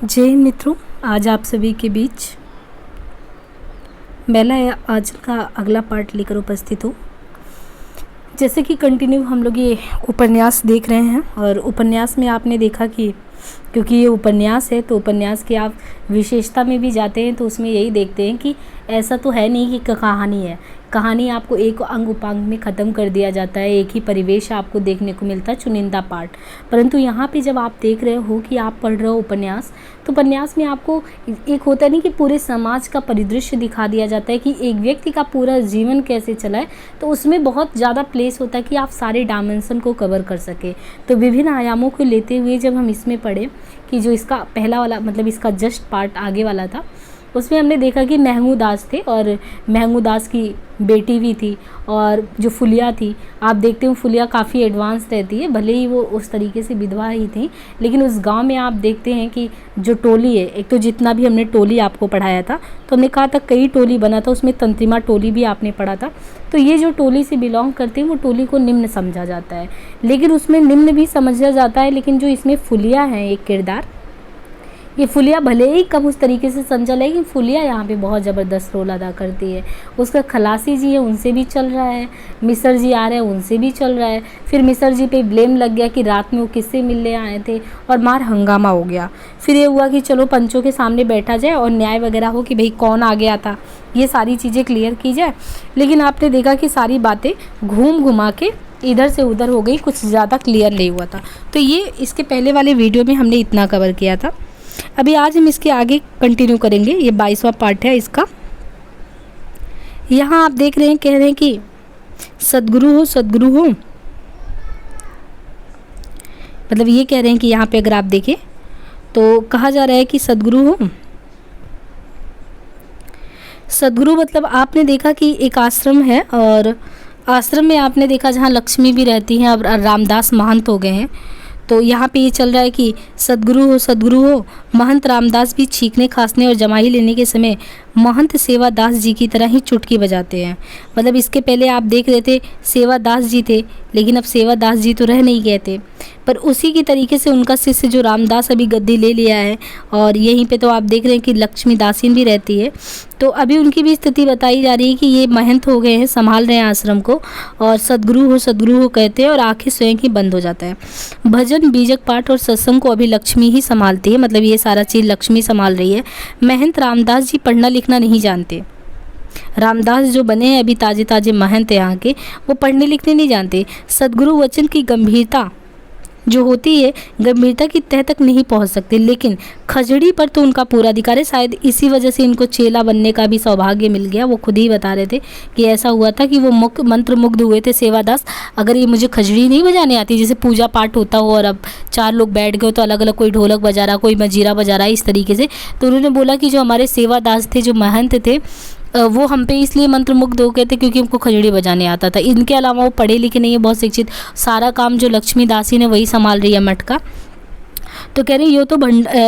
जय हिंद मित्रों, आज आप सभी के बीच बेला आंचल का अगला पार्ट लेकर उपस्थित हूँ। जैसे कि कंटिन्यू हम लोग ये उपन्यास देख रहे हैं और उपन्यास में आपने देखा कि क्योंकि ये उपन्यास है तो उपन्यास की आप विशेषता में भी जाते हैं तो उसमें यही देखते हैं कि ऐसा तो है नहीं कि कहानी है। कहानी आपको एक अंग उपांग में ख़त्म कर दिया जाता है, एक ही परिवेश आपको देखने को मिलता है, चुनिंदा पार्ट। परंतु यहाँ पे जब आप देख रहे हो कि आप पढ़ रहे हो उपन्यास, तो उपन्यास में आपको एक होता नहीं कि पूरे समाज का परिदृश्य दिखा दिया जाता है कि एक व्यक्ति का पूरा जीवन कैसे चला है। तो उसमें बहुत ज़्यादा प्लेस होता है कि आप सारे डायमेंशन को कवर कर सके। तो विभिन्न आयामों को लेते हुए जब हम इसमें पढ़े कि जो इसका पहला वाला मतलब इसका जस्ट पार्ट आगे वाला था, उसमें हमने देखा कि महमूद दास थे और महमूद दास की बेटी भी थी और जो फुलिया थी, आप देखते हो फुलिया काफ़ी एडवांस रहती है, भले ही वो उस तरीके से विधवा ही थी, लेकिन उस गांव में आप देखते हैं कि जो टोली है, एक तो जितना भी हमने टोली आपको पढ़ाया था तो हमने कहा था कई टोली बना था, उसमें तंत्रिमा टोली भी आपने पढ़ा था। तो ये जो टोली से बिलोंग करते हैं वो टोली को निम्न समझा जाता है, लेकिन उसमें निम्न भी समझा जाता है, लेकिन जो इसमें फुलिया है एक किरदार, ये फुलिया भले ही कम उस तरीके से समझा, लेकिन फुलिया यहाँ पे बहुत ज़बरदस्त रोल अदा करती है। उसका खलासी जी है, उनसे भी चल रहा है, मिसर जी आ रहे हैं, उनसे भी चल रहा है। फिर मिसर जी पे ब्लेम लग गया कि रात में वो किससे मिलने आए थे और मार हंगामा हो गया। फिर ये हुआ कि चलो पंचों के सामने बैठा जाए और न्याय वगैरह हो कि भाई कौन आ गया था, ये सारी चीज़ें क्लियर की जाए। लेकिन आपने देखा कि सारी बातें घूम घुमा के इधर से उधर हो गई, कुछ ज़्यादा क्लियर नहीं हुआ था। तो ये इसके पहले वाले वीडियो में हमने इतना कवर किया था। अभी आज हम इसके आगे कंटिन्यू करेंगे। ये 22वां पार्ट है इसका। यहाँ आप देख रहे हैं, कह रहे हैं कि सद्गुरु हो, सद्गुरु हो, मतलब ये कह रहे हैं कि यहाँ पे अगर आप देखें तो कहा जा रहा है कि सद्गुरु हो। सद्गुरु मतलब आपने देखा कि एक आश्रम है और आश्रम में आपने देखा जहाँ लक्ष्मी भी रहती हैं, अब रामदास महंत हो गए हैं। तो यहाँ पे ये चल रहा है कि सद्गुरु हो, सद्गुरु हो। महंत रामदास भी छींकने, खांसने और जमाई लेने के समय महंत सेवादास जी की तरह ही चुटकी बजाते हैं। मतलब इसके पहले आप देख रहे थे सेवादास जी थे, लेकिन अब सेवादास जी तो रह नहीं गए थे, पर उसी की तरीके से उनका शिष्य जो रामदास अभी गद्दी ले लिया है। और यहीं पे तो आप देख रहे हैं कि लक्ष्मी दासीन भी रहती है। तो अभी उनकी भी स्थिति बताई जा रही है कि ये महंत हो गए हैं, संभाल रहे हैं आश्रम को, और सद्गुरु हो कहते हैं और आखिर स्वयं ही बंद हो जाता है। भजन, बीजक पाठ और सत्संग को अभी लक्ष्मी ही संभालती है, मतलब ये सारा चीज़ लक्ष्मी संभाल रही है। महंत रामदास जी पढ़ना लिखना नहीं जानते। रामदास जो बने हैं अभी ताजे ताजे महंत यहाँ के, वो पढ़ने लिखने नहीं जानते। सद्गुरु वचन की गंभीरता जो होती है, गंभीरता की तह तक नहीं पहुँच सकते, लेकिन खजड़ी पर तो उनका पूरा अधिकार है। शायद इसी वजह से इनको चेला बनने का भी सौभाग्य मिल गया। वो खुद ही बता रहे थे कि ऐसा हुआ था कि वो मंत्र मुग्ध हुए थे सेवादास, अगर ये मुझे खजड़ी नहीं बजाने आती, जैसे पूजा पाठ होता हो और अब 4 लोग बैठ गए तो अलग अलग कोई ढोलक बजा रहा, कोई मजीरा बजा रहा, इस तरीके से। तो उन्होंने बोला कि जो हमारे सेवादास थे, जो महंत थे, वो हम पे इसलिए मंत्रमुग्ध हो गए थे क्योंकि उनको खजड़ी बजाने आता था। इनके अलावा वो पढ़े लिखे नहीं है, बहुत शिक्षित, सारा काम जो लक्ष्मी दासी ने वही संभाल रही है मठ का। तो कह रहे हैं ये तो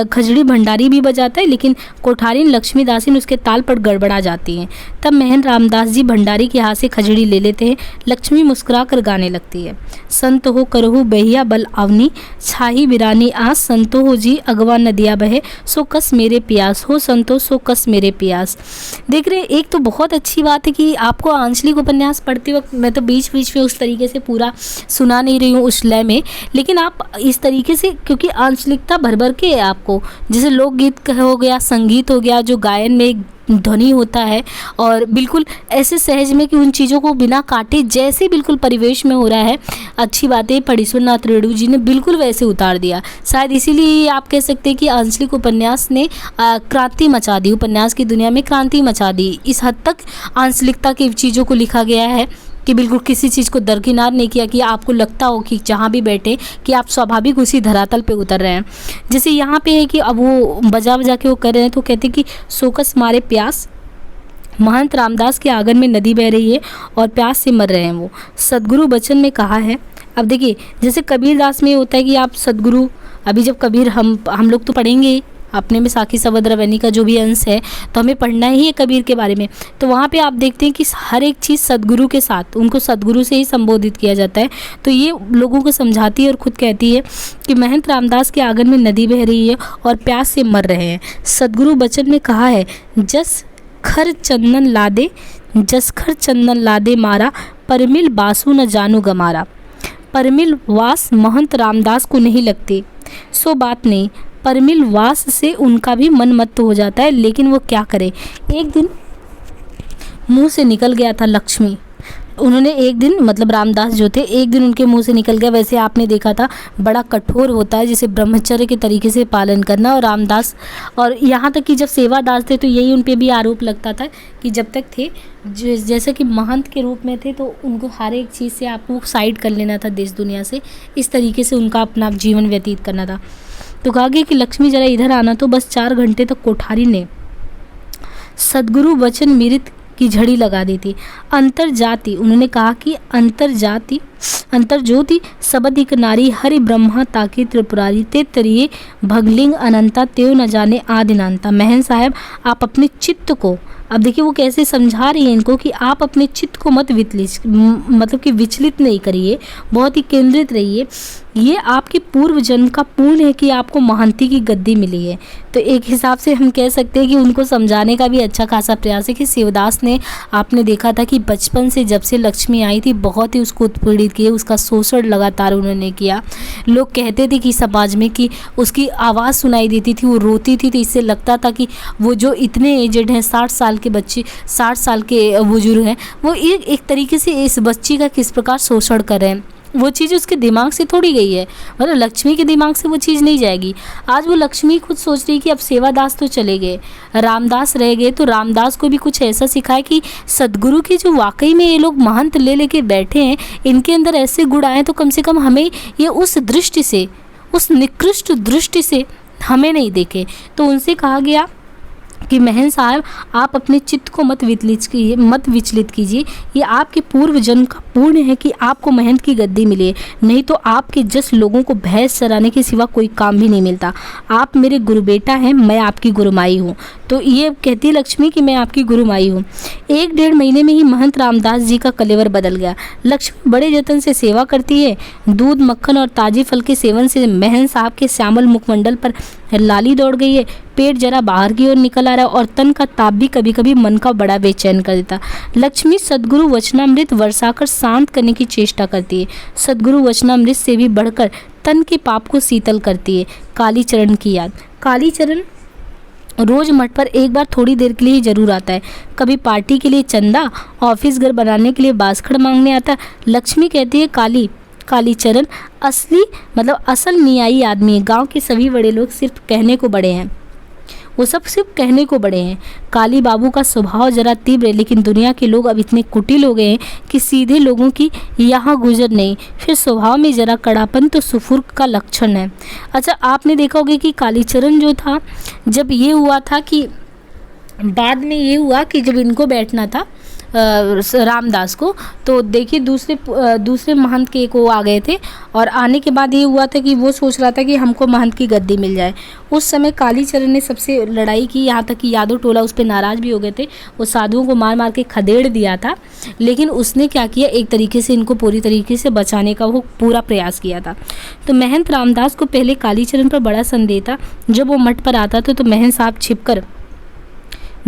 खजड़ी भंडारी भी बजाता है, लेकिन कोठारी लक्ष्मी दासी उसके ताल पर गड़बड़ा जाती हैं। तब महन रामदास जी भंडारी के हाथ से खजड़ी ले लेते हैं। लक्ष्मी मुस्कुरा कर गाने लगती है। संत हो करहु बहिया बल आवनी, छाही बिरानी आस, संतो हो जी अगवा नदिया बहे, सो कस मेरे प्यास हो, संतो सो कस मेरे प्यास। देख रहे हैं, एक तो बहुत अच्छी बात है कि आपको आंचलिक उपन्यास पढ़ते वक्त मैं तो बीच बीच में उस तरीके से पूरा सुना नहीं रही हूँ उस लय में, लेकिन आप इस तरीके से, क्योंकि आंचलिकता भर भर के है आपको, जैसे लोकगीत हो गया, संगीत हो गया, जो गायन में एक ध्वनि होता है, और बिल्कुल ऐसे सहज में कि उन चीज़ों को बिना काटे जैसे बिल्कुल परिवेश में हो रहा है। अच्छी बातें फणीश्वर नाथ रेणु जी ने बिल्कुल वैसे उतार दिया। शायद इसीलिए आप कह सकते हैं कि आंचलिक उपन्यास ने क्रांति मचा दी, उपन्यास की दुनिया में क्रांति मचा दी। इस हद तक आंचलिकता की चीज़ों को लिखा गया है कि बिल्कुल किसी चीज़ को दरकिनार नहीं किया, कि आपको लगता हो कि जहाँ भी बैठे कि आप स्वाभाविक उसी धरातल पे उतर रहे हैं। जैसे यहाँ पे है कि अब वो बजा बजा के वो कर रहे हैं, तो कहते कि सोकस मारे प्यास, महंत रामदास के आंगन में नदी बह रही है और प्यास से मर रहे हैं वो। सद्गुरु बचन में कहा है। अब देखिए, जैसे कबीर दास में होता है कि आप सद्गुरु, अभी जब कबीर हम लोग तो पढ़ेंगे अपने में साखी सवद्रवनी का जो भी अंश है तो हमें पढ़ना ही है कबीर के बारे में। तो वहाँ पे आप देखते हैं कि हर एक चीज़ सदगुरु के साथ, उनको सदगुरु से ही संबोधित किया जाता है। तो ये लोगों को समझाती है और ख़ुद कहती है कि महंत रामदास के आंगन में नदी बह रही है और प्यास से मर रहे हैं। सदगुरु वचन में कहा है, जस खर चंदन लादे, जस खर चंदन लादे मारा, परमिल बासु न जानू गमारा। परमिल वास महंत रामदास को नहीं लगते, सो बात नहीं, परमिल वास से उनका भी मन मत्त हो जाता है, लेकिन वो क्या करे। एक दिन मुंह से निकल गया था लक्ष्मी, उन्होंने एक दिन, मतलब रामदास जो थे, एक दिन उनके मुंह से निकल गया। वैसे आपने देखा था बड़ा कठोर होता है जिसे ब्रह्मचर्य के तरीके से पालन करना, और रामदास, और यहाँ तक कि जब सेवादास थे तो यही उन पे भी आरोप लगता था कि जब तक थे, जैसे कि महंत के रूप में थे, तो उनको हर एक चीज़ से आपको साइड कर लेना था, देश दुनिया से, इस तरीके से उनका अपना जीवन व्यतीत करना था। तो कहा गया कि लक्ष्मी जरा इधर आना। तो बस 4 घंटे तक कोठारी ने सदगुरु वचन मृत की झड़ी लगा दी थी। अंतर जाति, उन्होंने कहा कि अंतर जाति, अंतर ज्योति सबदिक नारी, हरि ब्रह्मा ताकि त्रिपुरारी, ते तरिए भगलिंग अनंता, त्यों न जाने आदिनांता। महन साहब, आप अपने चित्त को, अब देखिए वो कैसे समझा रही है इनको कि आप अपने चित्त को मत मतलब कि विचलित नहीं करिए, बहुत ही केंद्रित रहिए। ये आपके पूर्व जन्म का पुण्य है कि आपको महंती की गद्दी मिली है। तो एक हिसाब से हम कह सकते हैं कि उनको समझाने का भी अच्छा खासा प्रयास है कि शिवदास ने, आपने देखा था कि बचपन से जब से लक्ष्मी आई थी बहुत ही उसको उत्पीड़ित किया, उसका शोषण लगातार उन्होंने किया। लोग कहते थे कि समाज में कि उसकी आवाज़ सुनाई देती थी, वो रोती थी, तो इससे लगता था कि वो जो इतने एजेड हैं, 60 साल के बच्चे, 60 साल के बुजुर्ग हैं, वो एक तरीके से इस बच्ची का किस प्रकार शोषण कर रहे हैं। वो चीज़ उसके दिमाग से थोड़ी गई है, मतलब लक्ष्मी के दिमाग से वो चीज़ नहीं जाएगी। आज वो लक्ष्मी खुद सोच रही कि अब सेवादास तो चले गए, रामदास रह गए, तो रामदास को भी कुछ ऐसा सिखाए कि सदगुरु की जो वाकई में ये लोग महंत ले लेके बैठे हैं, इनके अंदर ऐसे गुण आए, तो कम से कम हमें ये उस दृष्टि से, उस निकृष्ट दृष्टि से हमें नहीं देखे। तो उनसे कहा गया कि महन साहब, आप अपने चित्त को मत विचलित कीजिए, ये आपके पूर्व जन्म का पुण्य है कि आपको महंत की गद्दी मिली है, नहीं तो आपके जस लोगों को भैंस चराने के सिवा कोई काम भी नहीं मिलता। आप मेरे गुरु बेटा हैं, मैं आपकी गुरुमाई हूँ। तो ये कहती लक्ष्मी कि मैं आपकी गुरुमाई हूँ। 1-1.5 महीने में ही महंत रामदास जी का कलेवर बदल गया। लक्ष्मी बड़े जतन से सेवा करती है। दूध, मक्खन और ताजे फल के सेवन से महन साहब के श्यामल मुखमंडल पर लाली दौड़ गई है। पेट जरा बाहर की ओर निकल आ रहा है और तन का ताप भी कभी कभी मन का बड़ा बेचैन कर देता। लक्ष्मी सदगुरु वचनामृत वर्षाकर शांत करने की चेष्टा करती है। सदगुरु वचनामृत से भी बढ़कर तन के पाप को शीतल करती है। कालीचरण की याद, कालीचरण रोज मठ पर एक बार थोड़ी देर के लिए ही जरूर आता है। कभी पार्टी के लिए चंदा, ऑफिस घर बनाने के लिए बासखड़ मांगने आता है। लक्ष्मी कहती है कालीचरण असली, मतलब असल न्यायी आदमी है। गांव के सभी बड़े लोग सिर्फ कहने को बड़े हैं, वो सब सिर्फ कहने को बड़े हैं। काली बाबू का स्वभाव जरा तीव्र है, लेकिन दुनिया के लोग अब इतने कुटिल हो गए हैं कि सीधे लोगों की यहाँ गुजर नहीं। फिर स्वभाव में जरा कड़ापन तो सुफुर का लक्षण है। अच्छा, आपने देखा होगा कि कालीचरण जो था, जब ये हुआ था कि बाद में ये हुआ कि जब इनको बैठना था रामदास को, तो देखिए दूसरे महंत के को आ गए थे, और आने के बाद ये हुआ था कि वो सोच रहा था कि हमको महंत की गद्दी मिल जाए। उस समय कालीचरण ने सबसे लड़ाई की, यहाँ तक कि यादव टोला उस पर नाराज़ भी हो गए थे। वो साधुओं को मार मार के खदेड़ दिया था, लेकिन उसने क्या किया, एक तरीके से इनको पूरी तरीके से बचाने का वो पूरा प्रयास किया था। तो महंत रामदास को पहले कालीचरण पर बड़ा संदेह था। जब वो मठ पर आता था तो महंत साहब छिपकर,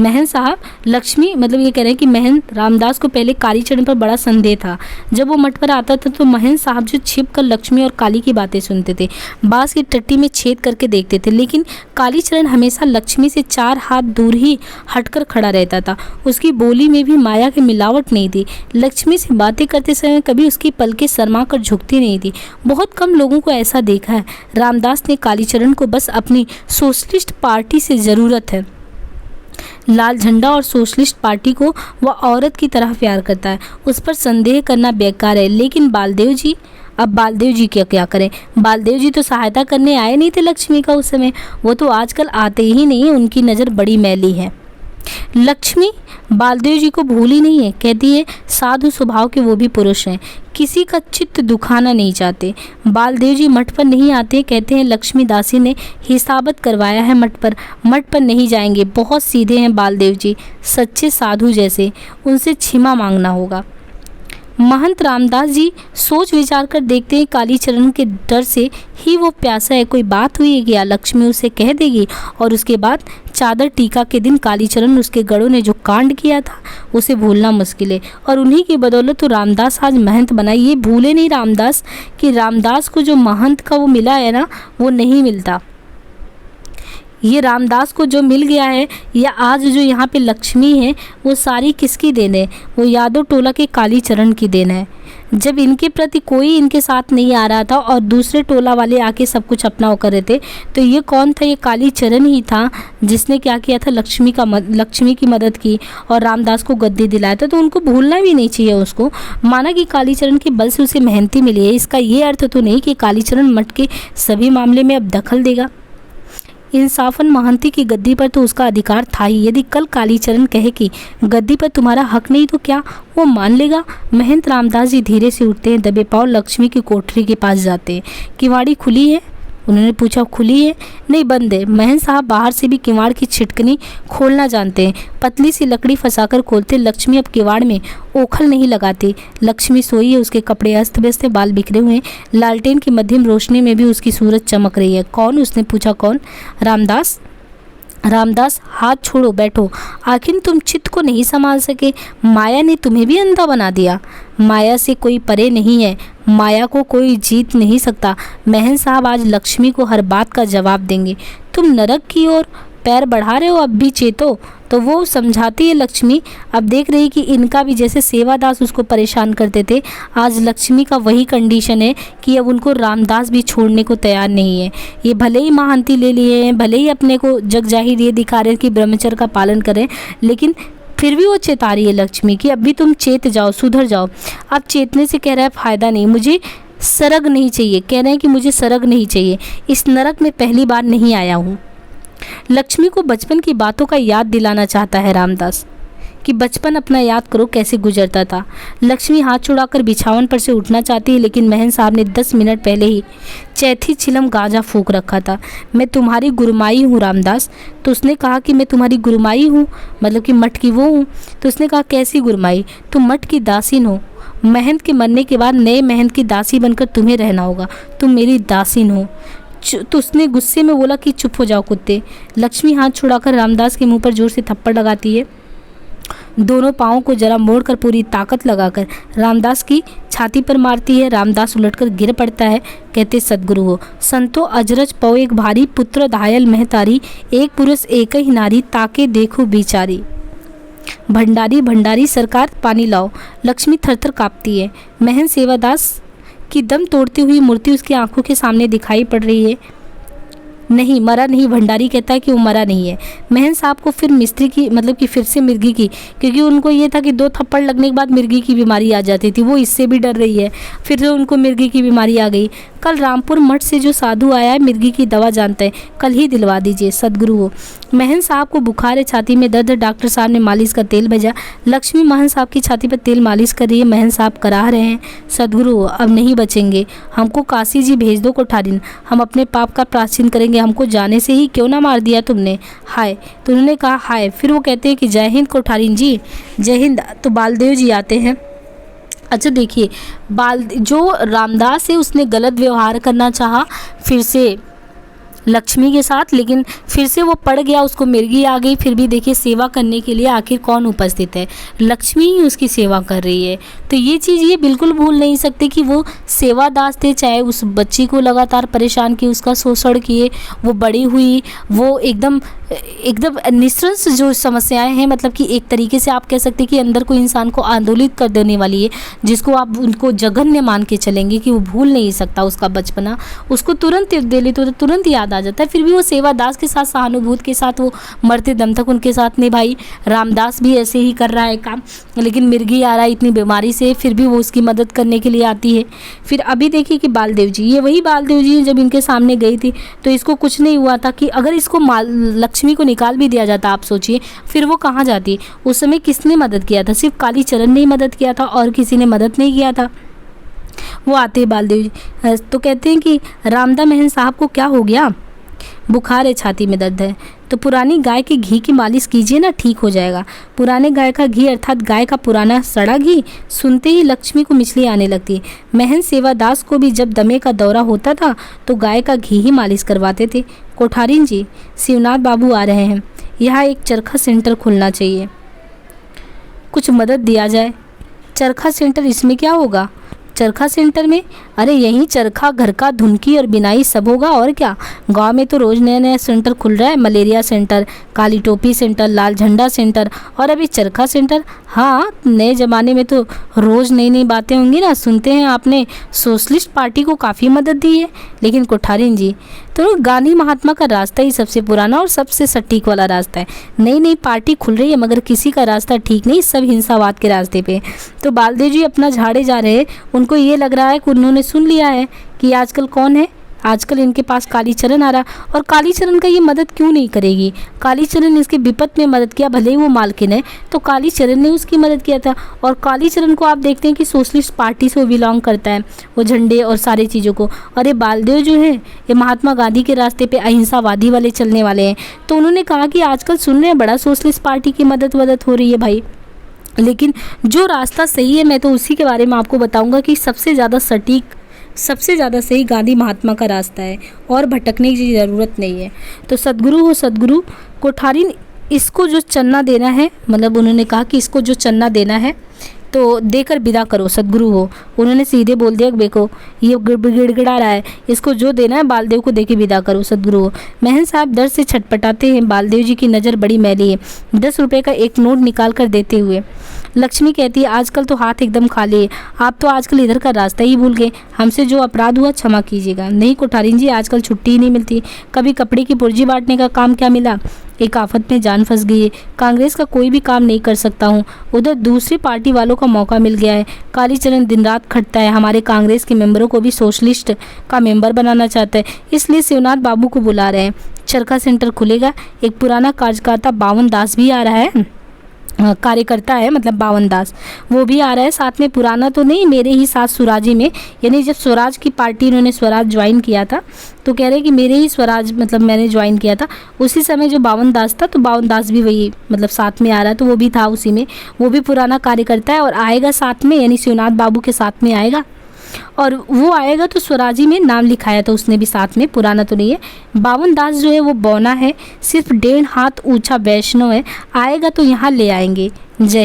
महन साहब, लक्ष्मी मतलब ये कह रहे हैं कि महन रामदास को पहले कालीचरण पर बड़ा संदेह था। जब वो मठ पर आता था तो महन साहब जो छिपकर लक्ष्मी और काली की बातें सुनते थे, बांस की टट्टी में छेद करके देखते थे, लेकिन कालीचरण हमेशा लक्ष्मी से 4 हाथ दूर ही हटकर खड़ा रहता था। उसकी बोली में भी माया की मिलावट नहीं थी। लक्ष्मी से बातें करते समय कभी उसकी पलकें शर्मा कर झुकती नहीं थी। बहुत कम लोगों को ऐसा देखा है। रामदास ने कालीचरण को बस अपनी सोशलिस्ट पार्टी से ज़रूरत है। लाल झंडा और सोशलिस्ट पार्टी को वह औरत की तरह प्यार करता है, उस पर संदेह करना बेकार है। लेकिन बालदेव जी, अब बालदेव जी क्या करें। बालदेव जी तो सहायता करने आए नहीं थे लक्ष्मी का उस समय, वो तो आजकल आते ही नहीं, उनकी नज़र बड़ी मैली है। लक्ष्मी बालदेव जी को भूली नहीं है, कहती है साधु स्वभाव के वो भी पुरुष हैं, किसी का चित्त दुखाना नहीं चाहते। बालदेव जी मठ पर नहीं आते, कहते हैं लक्ष्मी दासी ने हिसाबत करवाया है मठ पर नहीं जाएंगे। बहुत सीधे हैं बालदेव जी, सच्चे साधु जैसे, उनसे क्षमा मांगना होगा। महंत रामदास जी सोच विचार कर देखते हैं कालीचरण के डर से ही वो प्यासा है, कोई बात हुई है क्या, लक्ष्मी उसे कह देगी। और उसके बाद चादर टीका के दिन कालीचरण उसके गढ़ों ने जो कांड किया था उसे भूलना मुश्किल है, और उन्हीं की बदौलत तो रामदास आज महंत बना। ये भूले नहीं रामदास कि रामदास को जो महंत का वो मिला है ना, वो नहीं मिलता। ये रामदास को जो मिल गया है, या आज जो यहाँ पे लक्ष्मी है, वो सारी किसकी देन है, वो यादव टोला के कालीचरण की देन है। जब इनके प्रति कोई इनके साथ नहीं आ रहा था और दूसरे टोला वाले आके सब कुछ अपना वो कर रहे थे, तो ये कौन था, ये कालीचरण ही था जिसने क्या किया था, लक्ष्मी की मदद की और रामदास को गद्दी दिलाया था। तो उनको भूलना भी नहीं चाहिए उसको। माना कि कालीचरण के बल से उसे मेहनती मिली है, इसका ये अर्थ तो नहीं कि कालीचरण मठ के सभी मामले में अब दखल देगा। इंसाफन महंती की गद्दी पर तो उसका अधिकार था ही। यदि कल कालीचरण कहे कि गद्दी पर तुम्हारा हक नहीं तो क्या वो मान लेगा। महंत रामदास जी धीरे से उठते हैं, दबे पाँव लक्ष्मी की कोठरी के पास जाते हैं। किवाड़ी खुली है? उन्होंने पूछा। खुली है? नहीं, बंद है। महंत साहब बाहर से भी किवाड़ की छिटकनी खोलना जानते हैं, पतली सी लकड़ी फंसाकर खोलते। लक्ष्मी अब किवाड़ में ओखल नहीं लगाती। लक्ष्मी सोई है, उसके कपड़े अस्त व्यस्त, बाल बिखरे हुए हैं, लालटेन की मध्यम रोशनी में भी उसकी सूरत चमक रही है। कौन? उसने पूछा। कौन? रामदास। रामदास, हाथ छोड़ो, बैठो। आखिर तुम चित्त को नहीं संभाल सके, माया ने तुम्हें भी अंधा बना दिया। माया से कोई परे नहीं है, माया को कोई जीत नहीं सकता। महंत साहब आज लक्ष्मी को हर बात का जवाब देंगे। तुम नरक की ओर पैर बढ़ा रहे हो, अब भी चेतो। तो वो समझाती है लक्ष्मी। अब देख रही कि इनका भी जैसे सेवादास उसको परेशान करते थे, आज लक्ष्मी का वही कंडीशन है कि अब उनको रामदास भी छोड़ने को तैयार नहीं है। ये भले ही महांती ले लिए हैं, भले ही अपने को जग जाहिर ये दिखा रहे हैं कि ब्रह्मचर्य का पालन करें, लेकिन फिर भी वो चेता रही है लक्ष्मी कि अभी तुम चेत जाओ, सुधर जाओ। अब चेतने से कह रहा है फ़ायदा नहीं, मुझे सरग नहीं चाहिए। कह रहे हैं कि मुझे सरग नहीं चाहिए, इस नरक में पहली बार नहीं आया हूँ। लक्ष्मी को बचपन की बातों का याद दिलाना चाहता है रामदास कि बचपन अपना याद करो कैसे गुजरता था। लक्ष्मी हाथ छुड़ाकर बिछावन पर से उठना चाहती है, लेकिन महंत साहब ने 10 मिनट पहले ही चैथी चिलम गांजा फूंक रखा था। मैं तुम्हारी गुरुमाई हूँ रामदास। तो उसने कहा कि मैं तुम्हारी गुरुमाई हूँ, मतलब कि मठ की वो हूँ। तो उसने कहा कैसी गुरुमाई? तुम मठ की दासीन हो। महंत के मरने के बाद नए महंत की दासी बनकर तुम्हें रहना होगा, तुम मेरी दासीन हो। तो उसने गुस्से में बोला कि चुप हो जाओ कुत्ते। लक्ष्मी हाथ छुड़ाकर रामदास के मुंह पर जोर से थप्पड़ लगाती है, दोनों पाँवों को जरा मोड़कर पूरी ताकत लगाकर रामदास की छाती पर मारती है। रामदास उलटकर गिर पड़ता है। कहते सद्गुरु हो संतो अजरज पौ एक भारी, पुत्र धायल महतारी, एक पुरुष एक ही नारी, ताके देखो बिचारी। भंडारी भंडारी सरकार पानी लाओ। लक्ष्मी थरथर काँपती है। महंत सेवादास की दम तोड़ती हुई मूर्ति उसकी आंखों के सामने दिखाई पड़ रही है। नहीं, मरा नहीं। भंडारी कहता है कि वो मरा नहीं है। महंत साहब को फिर मिस्त्री की, मतलब कि फिर से मिर्गी की, क्योंकि उनको ये था कि 2 थप्पड़ लगने के बाद मिर्गी की बीमारी आ जाती थी, वो इससे भी डर रही है। फिर से उनको मिर्गी की बीमारी आ गई। कल रामपुर मठ से जो साधु आया है मिर्गी की दवा जानता है, कल ही दिलवा दीजिए सदगुरु हो। महंत साहब को बुखार है, छाती में दर्द। डॉक्टर साहब ने मालिश का तेल भेजा। लक्ष्मी महंत साहब की छाती पर तेल मालिश कर रही है। महंत साहब कराह रहे हैं, सदगुरु हो अब नहीं बचेंगे, हमको काशी जी भेज दो कोठारिन, हम अपने पाप का प्रायश्चित करेंगे, हमको जाने से ही क्यों ना मार दिया तुमने, हाय। तो उन्होंने कहा हाय। फिर वो कहते हैं कि जय हिंद कोठारिन जी, जय हिंद। तो बालदेव जी आते हैं। अच्छा देखिए, जो रामदास है उसने गलत व्यवहार करना चाहा फिर से लक्ष्मी के साथ, लेकिन फिर से वो पड़ गया, उसको मिर्गी आ गई। फिर भी देखिए सेवा करने के लिए आखिर कौन उपस्थित है, लक्ष्मी ही उसकी सेवा कर रही है। तो ये चीज़ ये बिल्कुल भूल नहीं सकते कि वो सेवादास थे, चाहे उस बच्ची को लगातार परेशान किए, उसका शोषण किए, वो बड़ी हुई, वो एकदम निस्त्रंस जो समस्याएं हैं, मतलब कि एक तरीके से आप कह सकते हैं कि अंदर को इंसान को आंदोलित कर देने वाली है, जिसको आप उनको जघन्य मान के चलेंगे कि वो भूल नहीं सकता उसका बचपना। उसको तुरंत दिल्ली तो तुरंत याद याद आ जाता है। फिर भी वो सेवादास के साथ सहानुभूति के साथ वो मरते दम तक उनके साथ निभाई। रामदास भी ऐसे ही कर रहा है काम, लेकिन मिर्गी आ रहा है इतनी बीमारी से, फिर भी वो उसकी मदद करने के लिए आती है। फिर अभी देखिए कि बालदेव जी, ये वही बालदेव जी जब इनके सामने गई थी तो इसको कुछ नहीं हुआ था, कि अगर इसको लक्ष्मी को निकाल भी दिया जाता, आप सोचिए फिर वो कहाँ जाती। उस समय किसने मदद किया था? सिर्फ कालीचरण ने ही मदद किया था और किसी ने मदद नहीं किया था। वो आते हैं बालदेव जी तो कहते हैं कि रामदा महन साहब को क्या हो गया? बुखार है, छाती में दर्द है, तो पुरानी गाय के घी की मालिश कीजिए ना, ठीक हो जाएगा। पुराने गाय का घी अर्थात गाय का पुराना सड़ा घी सुनते ही लक्ष्मी को मिचली आने लगती है। महन सेवादास को भी जब दमे का दौरा होता था तो गाय का घी ही मालिश करवाते थे। कोठारीन जी, शिवनाथ बाबू आ रहे हैं, यहाँ एक चरखा सेंटर खुलना चाहिए, कुछ मदद दिया जाए। चरखा सेंटर, इसमें क्या होगा? चरखा सेंटर में, अरे यहीं चरखा, घर का धुनकी और बिनाई सब होगा और क्या। गांव में तो रोज़ नया नया सेंटर खुल रहा है, मलेरिया सेंटर, काली टोपी सेंटर, लाल झंडा सेंटर और अभी चरखा सेंटर। हाँ, नए ज़माने में तो रोज़ नई नई बातें होंगी ना। सुनते हैं आपने सोशलिस्ट पार्टी को काफ़ी मदद दी है, लेकिन कोठारीन जी, तो गांधी महात्मा का रास्ता ही सबसे पुराना और सबसे सटीक वाला रास्ता है। नई नई पार्टी खुल रही है मगर किसी का रास्ता ठीक नहीं, सब हिंसावाद के रास्ते पे। तो बालदेव जी अपना झाड़े जा रहे हैं, उनको ये लग रहा है कि उन्होंने सुन लिया है कि आजकल कौन है, आजकल इनके पास कालीचरण आ रहा, और कालीचरण का ये मदद क्यों नहीं करेगी? कालीचरण इसके विपत में मदद किया, भले ही वो मालकिन है, तो कालीचरण ने उसकी मदद किया था। और कालीचरण को आप देखते हैं कि सोशलिस्ट पार्टी से वो बिलोंग करता है, वो झंडे और सारी चीज़ों को। और ये बालदेव जो है ये महात्मा गांधी के रास्ते पे अहिंसावादी वाले चलने वाले हैं। तो उन्होंने कहा कि आजकल सुन रहे हैं बड़ा सोशलिस्ट पार्टी की मदद हो रही है भाई, लेकिन जो रास्ता सही है मैं तो उसी के बारे में आपको बताऊंगा कि सबसे ज़्यादा सटीक, सबसे ज़्यादा सही गांधी महात्मा का रास्ता है और भटकने की ज़रूरत नहीं है। तो सद्गुरु हो सद्गुरु, कोठारीन इसको जो चन्ना देना है, मतलब उन्होंने कहा कि इसको जो चन्ना देना है तो देकर विदा करो सद्गुरु हो। उन्होंने सीधे बोल दिया, देखो ये गिड़गिड़ा रहा है, इसको जो देना है बालदेव को देके विदा करो सद्गुरु हो। महन साहब दर्द से छटपटाते हैं, बालदेव जी की नज़र बड़ी मैली है। 10 रुपये का एक नोट निकाल कर देते हुए लक्ष्मी कहती है, आजकल तो हाथ एकदम खाली है, आप तो आजकल इधर का रास्ता ही भूल गए, हमसे जो अपराध हुआ क्षमा कीजिएगा। नहीं कोठारीन जी, आजकल छुट्टी ही नहीं मिलती, कभी कपड़े की पुर्जी बांटने का काम क्या मिला, एक आफत में जान फंस गई है, कांग्रेस का कोई भी काम नहीं कर सकता हूँ, उधर दूसरी पार्टी वालों का मौका मिल गया है, कालीचरण दिन रात खटता है, हमारे कांग्रेस के मेंबरों को भी सोशलिस्ट का मेंबर बनाना चाहता है, इसलिए शिवनाथ बाबू को बुला रहे हैं। चरखा सेंटर खुलेगा, एक पुराना कार्यकर्ता बावन दास भी आ रहा है, कार्यकर्ता है मतलब बावन दास, वो भी आ रहा है साथ में। पुराना तो नहीं, मेरे ही साथ स्वराजी में, यानी जब स्वराज की पार्टी इन्होंने स्वराज ज्वाइन किया था तो कह रहे हैं कि मेरे ही स्वराज मतलब मैंने ज्वाइन किया था उसी समय जो बावन दास था, तो बावन दास भी वही मतलब साथ में आ रहा है, तो वो भी था उसी में, वो भी पुराना कार्यकर्ता है और आएगा साथ में, यानी शिवनाथ बाबू के साथ में आएगा। और वो आएगा तो स्वराजी में नाम लिखाया था उसने भी साथ में, पुराना तो नहीं है। बावन दास जो है वो बौना है, सिर्फ 1.5 हाथ ऊंचा वैष्णव है, आएगा तो यहाँ ले आएंगे। जय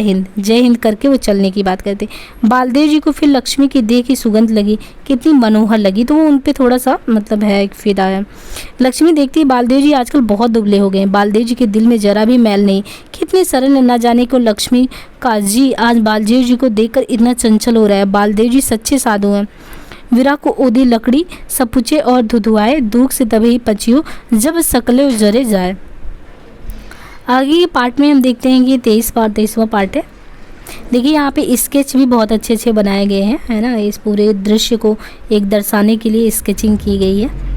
हिंद करके वो चलने की बात करते। बालदेव जी को फिर लक्ष्मी की देह की सुगंध लगी, कितनी मनोहर लगी, तो वो उन पे थोड़ा सा मतलब है एक फिदा है। लक्ष्मी देखती है बालदेव जी आजकल बहुत दुबले हो गए हैं, बालदेव जी के दिल में जरा भी मैल नहीं, कितने सरल न जाने को लक्ष्मी का जी आज बालदेव जी को देखकर इतना चंचल हो रहा है। बालदेव जी सच्चे साधु हैं। विरा को ओदी लकड़ी सपुचे और धुधुआए, दुख से तभी पचियो जब सकले जरे जाए। आगे ये पार्ट में हम देखते हैं कि 23वां पार्ट है। देखिए यहाँ पे स्केच भी बहुत अच्छे अच्छे बनाए गए हैं, है ना, इस पूरे दृश्य को एक दर्शाने के लिए स्केचिंग की गई है।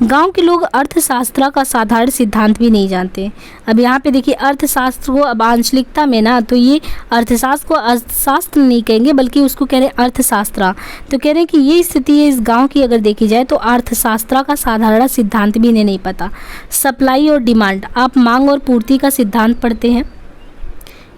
गांव के लोग अर्थशास्त्र का साधारण सिद्धांत भी नहीं जानते। अब यहाँ पे देखिए अर्थशास्त्र को अब आंचलिकता में ना, तो ये अर्थशास्त्र को अर्थशास्त्र नहीं कहेंगे बल्कि उसको कह रहे हैं अर्थशास्त्र। तो कह रहे हैं कि ये स्थिति है इस गांव की अगर देखी जाए तो अर्थशास्त्र का साधारण सिद्धांत भी इन्हें नहीं पता। सप्लाई और डिमांड, आप मांग और पूर्ति का सिद्धांत पढ़ते हैं,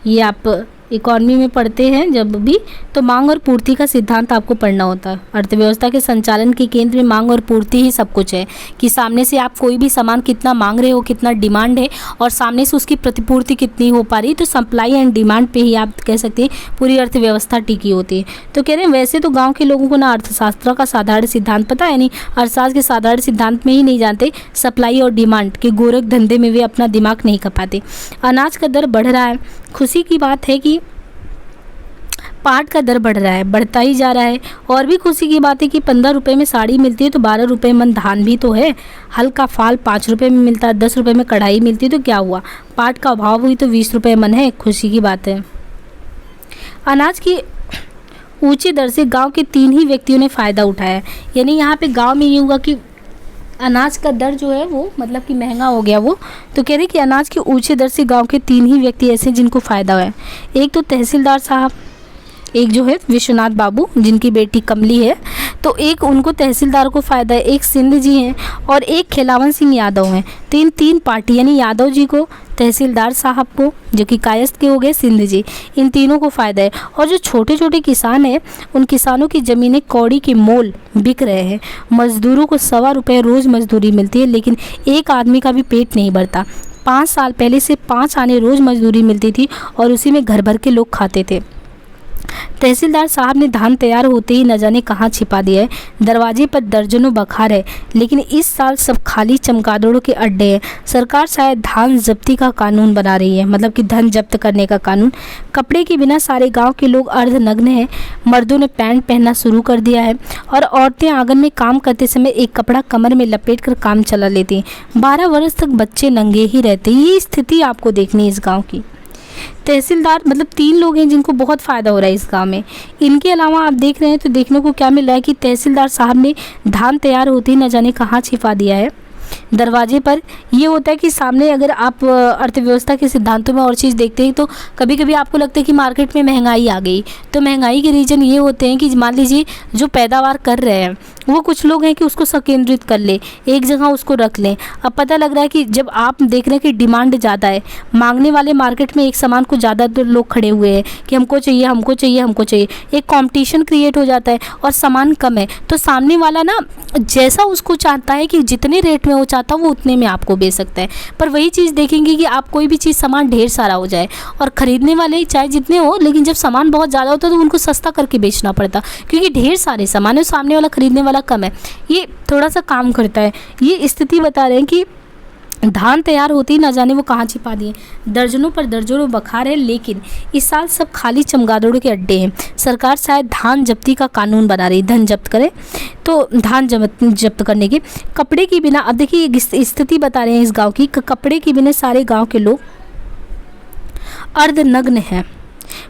ये आप इकॉनमी में पढ़ते हैं जब भी, तो मांग और पूर्ति का सिद्धांत आपको पढ़ना होता है। अर्थव्यवस्था के संचालन के केंद्र में मांग और पूर्ति ही सब कुछ है, कि सामने से आप कोई भी सामान कितना मांग रहे हो, कितना डिमांड है और सामने से उसकी प्रतिपूर्ति कितनी हो पा रही, तो सप्लाई एंड डिमांड पे ही आप कह सकते हैं पूरी अर्थव्यवस्था टिकी होती है। तो कह रहे हैं वैसे तो गाँव के लोगों को ना अर्थशास्त्र का साधारण सिद्धांत पता है, यानी अर्थशास्त्र के साधारण सिद्धांत में ही नहीं जानते, सप्लाई और डिमांड के गोरख धंधे में वे अपना दिमाग नहीं खपाते। अनाज का दर बढ़ रहा है, खुशी की बात है कि पाट का दर बढ़ रहा है, बढ़ता ही जा रहा है। और भी खुशी की बात है कि 15 रुपये में साड़ी मिलती है तो 12 रुपये मन धान भी तो है। हल का फाल 5 रुपये में मिलता है, 10 रुपये में कढ़ाई मिलती है तो क्या हुआ, पाट का अभाव हुई तो 20 रुपये मन है, खुशी की बात है। अनाज की ऊंची दर से गांव के 3 ही व्यक्तियों ने फ़ायदा उठाया। यानी यहाँ पे गांव में ये हुआ कि अनाज का दर जो है वो मतलब कि महंगा हो गया वो, तो कह रहे कि अनाज की ऊंची दर से गांव के 3 ही व्यक्ति ऐसे जिनको फ़ायदा हुआ है। एक तो तहसीलदार साहब, एक जो है विश्वनाथ बाबू जिनकी बेटी कमली है, तो एक उनको तहसीलदार को फ़ायदा है, एक सिंध जी हैं और एक खिलावन सिंह यादव हैं। तो इन 3 पार्टी यानी यादव जी को, तहसीलदार साहब को जो कि कायस्थ के हो गए, सिंध जी, इन तीनों को फ़ायदा है। और जो छोटे छोटे किसान हैं उन किसानों की ज़मीनें कौड़ी के मोल बिक रहे हैं। मज़दूरों को 1.25 रुपये रोज़ मजदूरी मिलती है, लेकिन एक आदमी का भी पेट नहीं भरता। 5 साल पहले से 5 आने रोज़ मजदूरी मिलती थी और उसी में घर भर के लोग खाते थे। तहसीलदार साहब ने धान तैयार होते ही न जाने कहाँ छिपा दिया है। दरवाजे पर दर्जनों बखार है, लेकिन इस साल सब खाली चमगादड़ों के अड्डे हैं। सरकार शायद धान जब्ती का कानून बना रही है, मतलब कि धन जब्त करने का कानून। कपड़े के बिना सारे गांव के लोग अर्धनग्न हैं। मर्दों ने पैंट पहनना शुरू कर दिया है और औरतें आंगन में काम करते समय एक कपड़ा कमर में लपेट कर काम चला लेती हैं। 12 वर्ष तक बच्चे नंगे ही रहते। ये स्थिति आपको देखनी है इस गाँव की। तहसीलदार मतलब 3 लोग हैं जिनको बहुत फ़ायदा हो रहा है इस गांव में। इनके अलावा आप देख रहे हैं तो देखने को क्या मिल रहा है कि तहसीलदार साहब ने धान तैयार होते ही न जाने कहाँ छिपा दिया है। दरवाजे पर ये होता है कि सामने अगर आप अर्थव्यवस्था के सिद्धांतों में और चीज़ देखते हैं तो कभी कभी आपको लगता है कि मार्केट में महंगाई आ गई, तो महंगाई के रीज़न ये होते हैं कि मान लीजिए जो पैदावार कर रहे हैं वो कुछ लोग हैं कि उसको संकेंद्रित कर ले, एक जगह उसको रख लें। अब पता लग रहा है कि जब आप देख रहे हैं कि डिमांड ज़्यादा है, मांगने वाले मार्केट में एक सामान को ज़्यादा लोग खड़े हुए हैं कि हमको चाहिए हमको चाहिए हमको चाहिए, एक कंपटीशन क्रिएट हो जाता है और सामान कम है, तो सामने वाला ना जैसा उसको चाहता है कि जितने रेट में वो चाहता है वो उतने में आपको बेच सकता है। पर वही चीज़ देखेंगे कि आप कोई भी चीज़ सामान ढेर सारा हो जाए और ख़रीदने वाले चाहे जितने हो, लेकिन जब सामान बहुत ज़्यादा होता है तो उनको सस्ता करके बेचना पड़ता, क्योंकि ढेर सारे सामान है, सामने वाला ख़रीदने वाला कम है। ये थोड़ा सा काम करता है। ये स्थिति बता रहे हैं कि धान तैयार होती ही ना जाने वो कहाँ छिपा दिए। दर्जनों पर दर्जनों बखार है, लेकिन इस साल सब खाली चमगादड़ों के अड्डे हैं। सरकार शायद धान जब्ती का कानून बना रही, धन जब्त करे तो धान जब्त करने के। कपड़े के बिना, अब देखिए स्थिति बता रहे हैं इस गांव की, कपड़े के बिना सारे गांव के लोग अर्धनग्न हैं।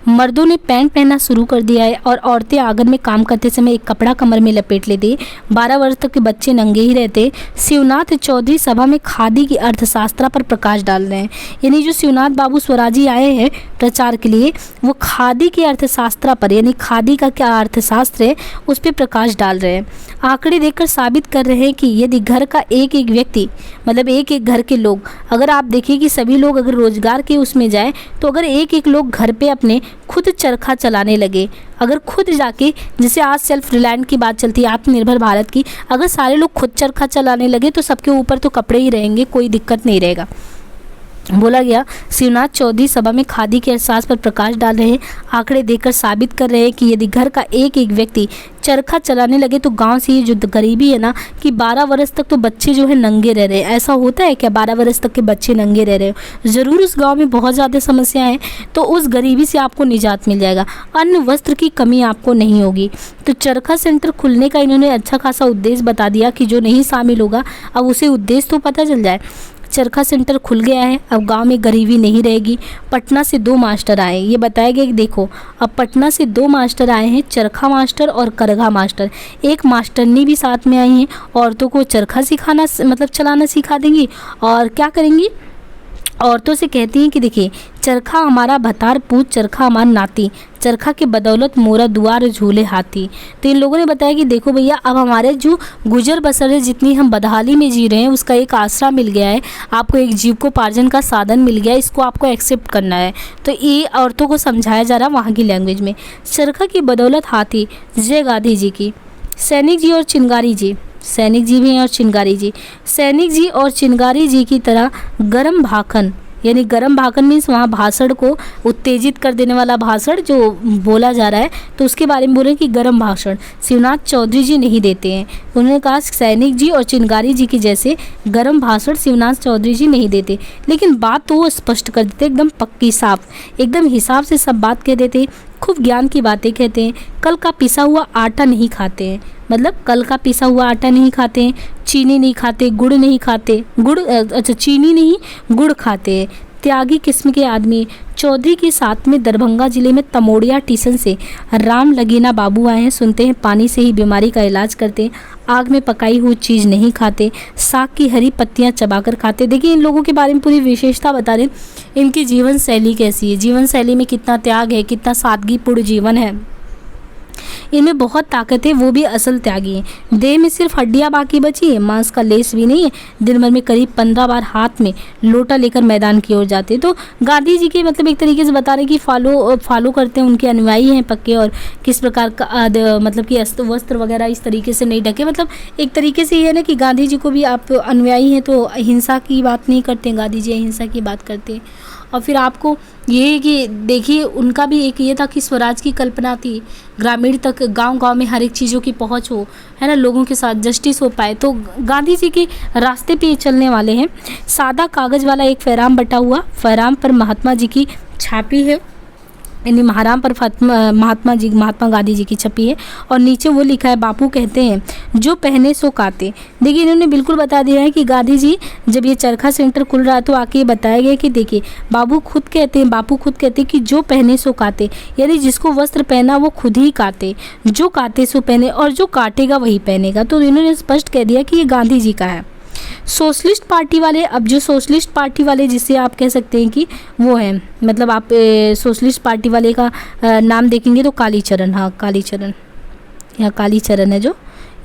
मर्दों ने पैंट पहनना शुरू कर दिया है और औरतें आंगन में काम करते समय एक कपड़ा कमर में लपेट लेती है। 12 वर्ष तक के बच्चे नंगे ही रहते। शिवनाथ चौधरी सभा में खादी की अर्थशास्त्र पर प्रकाश डाल रहे हैं। यानी जो शिवनाथ बाबू स्वराजी आए हैं प्रचार के लिए, वो खादी की अर्थशास्त्र पर, यानी खादी का क्या अर्थशास्त्र है उस पर प्रकाश डाल रहे हैं। आंकड़े देखकर साबित कर रहे हैं कि यदि घर का एक एक व्यक्ति, मतलब एक एक घर के लोग, अगर आप देखिए कि सभी लोग अगर रोजगार के उसमें जाए, तो अगर एक एक लोग घर पे अपने खुद चरखा चलाने लगे, अगर खुद जाके, जैसे आज सेल्फ रिलायंट की बात चलती है, आत्मनिर्भर भारत की, अगर सारे लोग खुद चरखा चलाने लगे तो सबके ऊपर तो कपड़े ही रहेंगे, कोई दिक्कत नहीं रहेगा। बोला गया शिवनाथ चौधरी सभा में खादी के एहसास पर प्रकाश डाल रहे हैं। आंकड़े देखकर साबित कर रहे हैं कि यदि घर का एक एक व्यक्ति चरखा चलाने लगे तो गांव से ये जो गरीबी है ना, कि 12 वर्ष तक तो बच्चे जो है नंगे रह रहे हैं। ऐसा होता है क्या 12 वर्ष तक के बच्चे नंगे रह रहे हो? ज़रूर उस गांव में बहुत ज़्यादा समस्या है, तो उस गरीबी से आपको निजात मिल जाएगा। अन्न वस्त्र की कमी आपको नहीं होगी। तो चरखा सेंटर खुलने का इन्होंने अच्छा खासा उद्देश्य बता दिया कि जो नहीं शामिल होगा अब उसे उद्देश्य तो पता चल जाए। चरखा सेंटर खुल गया है, अब गांव में गरीबी नहीं रहेगी। पटना से 2 मास्टर आए, ये बताया गया कि देखो अब पटना से 2 मास्टर आए हैं, चरखा मास्टर और करघा मास्टर। एक मास्टरनी भी साथ में आई हैं, औरतों को चरखा सिखाना मतलब चलाना सिखा देंगी। और क्या करेंगी, औरतों से कहती हैं कि देखिए चरखा हमारा भतार पूत, चरखा हमारा नाती, चरखा के बदौलत मोरा दुआर झूले हाथी। तो इन लोगों ने बताया कि देखो भैया अब हमारे जो गुजर बसर है, जितनी हम बदहाली में जी रहे हैं, उसका एक आसरा मिल गया है, आपको एक जीविकोपार्जन का साधन मिल गया है, इसको आपको एक्सेप्ट करना है। तो ये औरतों को समझाया जा रहा है वहाँ की लैंग्वेज में। चरखा की बदौलत हाथी, जय गांधी जी की। सैनिक जी और चिंगारी जी, सैनिक जी भी हैं और चिंगारी जी, सैनिक जी और चिंगारी जी की तरह गरम भाखन यानी गरम भाषण मीन्स वहाँ भाषण को उत्तेजित कर देने वाला भाषण जो बोला जा रहा है, तो उसके बारे में बोले कि गरम भाषण शिवनाथ चौधरी जी नहीं देते हैं। उन्होंने कहा सैनिक जी और चिनगारी जी के जैसे गरम भाषण शिवनाथ चौधरी जी नहीं देते, लेकिन बात तो वो स्पष्ट कर देते, एकदम पक्की साफ, एकदम हिसाब से सब बात कह देते, खूब ज्ञान की बातें कहते हैं। कल का पिसा हुआ आटा नहीं खाते हैं, मतलब कल का पिसा हुआ आटा नहीं खाते हैं, चीनी नहीं खाते, गुड़ नहीं खाते, चीनी नहीं गुड़ खाते हैं। त्यागी किस्म के आदमी। चौधरी के साथ में दरभंगा जिले में तमोड़िया स्टेशन से राम लगीना बाबू आए हैं। सुनते हैं पानी से ही बीमारी का इलाज करते हैं, आग में पकाई हुई चीज़ नहीं खाते, साग की हरी पत्तियां चबाकर खाते। देखिए इन लोगों के बारे में पूरी विशेषता बता रहे, इनकी जीवन शैली कैसी है, जीवन शैली में कितना त्याग है, कितना सादगीपूर्ण जीवन है, इनमें बहुत ताकत है, वो भी असल त्यागी हैं। देह में सिर्फ हड्डियां बाकी बची है, मांस का लेस भी नहीं है। दिन भर में करीब 15 बार हाथ में लोटा लेकर मैदान की ओर जाते। तो गांधी जी के मतलब एक तरीके से बता रहे कि फॉलो करते हैं, उनके अनुयायी हैं पक्के, और किस प्रकार का मतलब कि वस्त्र वगैरह इस तरीके से नहीं ढके। मतलब एक तरीके से ये है ना कि गांधी जी को भी आप अनुयायी हैं तो अहिंसा की बात नहीं करते, गांधी जी अहिंसा की बात करते हैं। और फिर आपको ये है कि देखिए उनका भी एक ये था कि स्वराज की कल्पना थी, ग्रामीण तक गांव-गांव में हर एक चीज़ों की पहुंच हो, है ना, लोगों के साथ जस्टिस हो पाए। तो गांधी जी के रास्ते पे चलने वाले हैं। सादा कागज़ वाला एक फहराम बटा हुआ, फहराम पर महात्मा जी की छापी है, यानी महाराम पर महात्मा गांधी जी की छपी है, और नीचे वो लिखा है, बापू कहते हैं जो पहने सो काते। देखिए इन्होंने बिल्कुल बता दिया है कि गांधी जी जब ये चरखा सेंटर खुल रहा तो आके ये बताया गया कि देखिए बापू खुद कहते हैं कि जो पहने सो काते, यानी जिसको वस्त्र पहना वो खुद ही काते, जो काते सो पहने, और जो काटेगा वही पहनेगा। तो इन्होंने स्पष्ट कह दिया कि ये गांधी जी का है। सोशलिस्ट पार्टी वाले, अब जो सोशलिस्ट पार्टी वाले जिसे आप कह सकते हैं कि वो है, मतलब आप सोशलिस्ट पार्टी वाले का नाम देखेंगे तो कालीचरण, हाँ कालीचरण, यहाँ कालीचरण है जो,